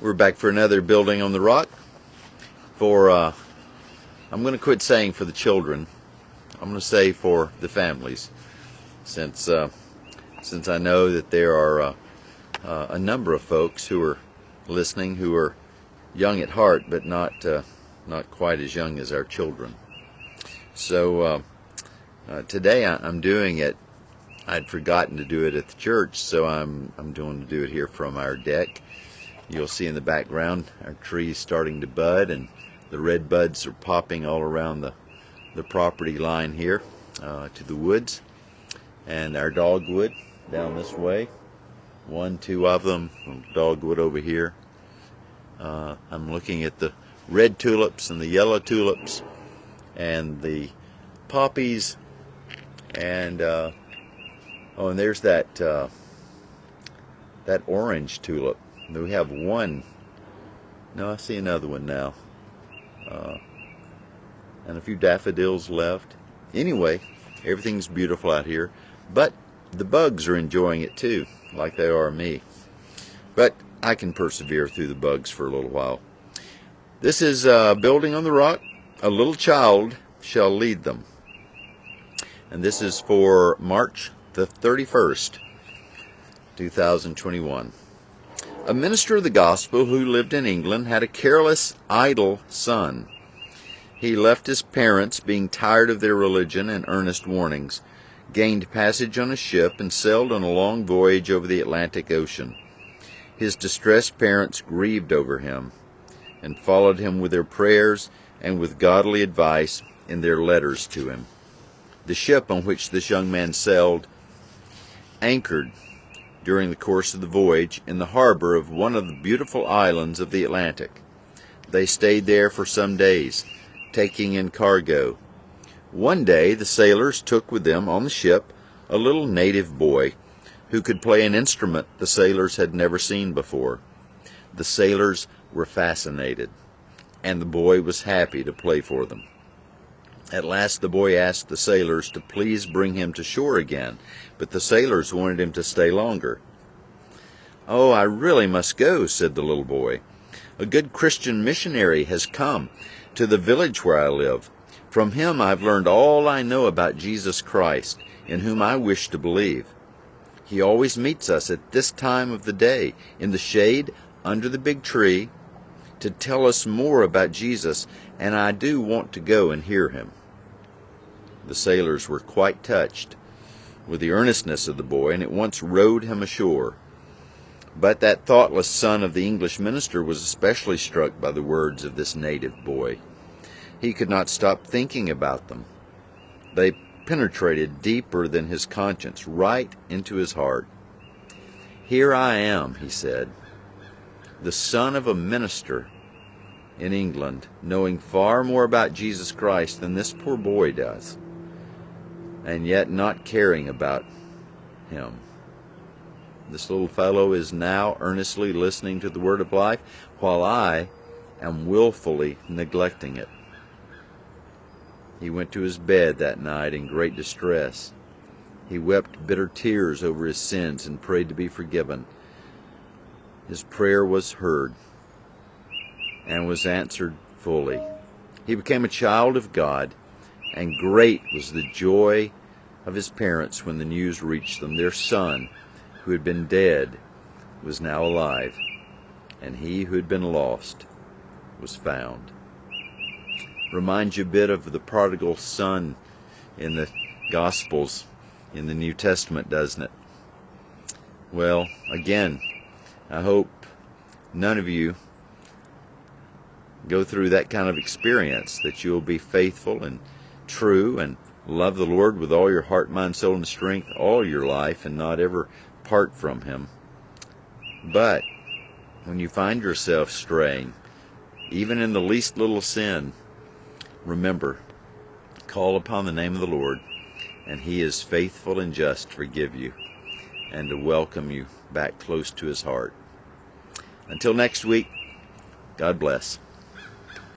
We're back for another Building on the Rock. I'm going to quit saying for the children. I'm going to say for the families, since I know that there are a number of folks who are listening who are young at heart, but not quite as young as our children. So today I'm doing it. I'd forgotten to do it at the church, so I'm doing to do it here from our deck. You'll see in the background our trees starting to bud, and the red buds are popping all around the property line here to the woods, and our dogwood down this way. Two of them, dogwood over here. I'm looking at the red tulips and the yellow tulips and the poppies, and and there's that orange tulip. We have one. No, I see another one now. And a few daffodils left. Anyway, everything's beautiful out here. But the bugs are enjoying it too, like they are me. But I can persevere through the bugs for a little while. This is Building on the Rock. A little child shall lead them. And this is for March the 31st, 2021. A minister of the gospel who lived in England had a careless, idle son. He left his parents, being tired of their religion and earnest warnings, gained passage on a ship, and sailed on a long voyage over the Atlantic Ocean. His distressed parents grieved over him and followed him with their prayers and with godly advice in their letters to him. The ship on which this young man sailed anchored during the course of the voyage in the harbor of one of the beautiful islands of the Atlantic. They stayed there for some days, taking in cargo. One day the sailors took with them on the ship a little native boy who could play an instrument the sailors had never seen before. The sailors were fascinated, and the boy was happy to play for them. At last the boy asked the sailors to please bring him to shore again, but the sailors wanted him to stay longer. "Oh, I really must go," said the little boy. "A good Christian missionary has come to the village where I live. From him I've learned all I know about Jesus Christ, in whom I wish to believe. He always meets us at this time of the day, in the shade under the big tree, to tell us more about Jesus, and I do want to go and hear him." The sailors were quite touched with the earnestness of the boy, and at once rowed him ashore. But that thoughtless son of the English minister was especially struck by the words of this native boy. He could not stop thinking about them. They penetrated deeper than his conscience, right into his heart. "Here I am," he said, "the son of a minister in England, knowing far more about Jesus Christ than this poor boy does, and yet not caring about him. This little fellow is now earnestly listening to the word of life, while I am willfully neglecting it." He went to his bed that night in great distress. He wept bitter tears over his sins and prayed to be forgiven. His prayer was heard and was answered fully. He became a child of God, and great was the joy of his parents when the news reached them. Their son, who had been dead, was now alive, and he who had been lost was found. Reminds you a bit of the prodigal son in the Gospels in the New Testament, doesn't it? Well, again, I hope none of you go through that kind of experience, that you'll be faithful and true and love the Lord with all your heart, mind, soul, and strength all your life, and not ever part from him. But when you find yourself straying, even in the least little sin, remember, call upon the name of the Lord, and he is faithful and just to forgive you and to welcome you back close to his heart. Until next week, God bless.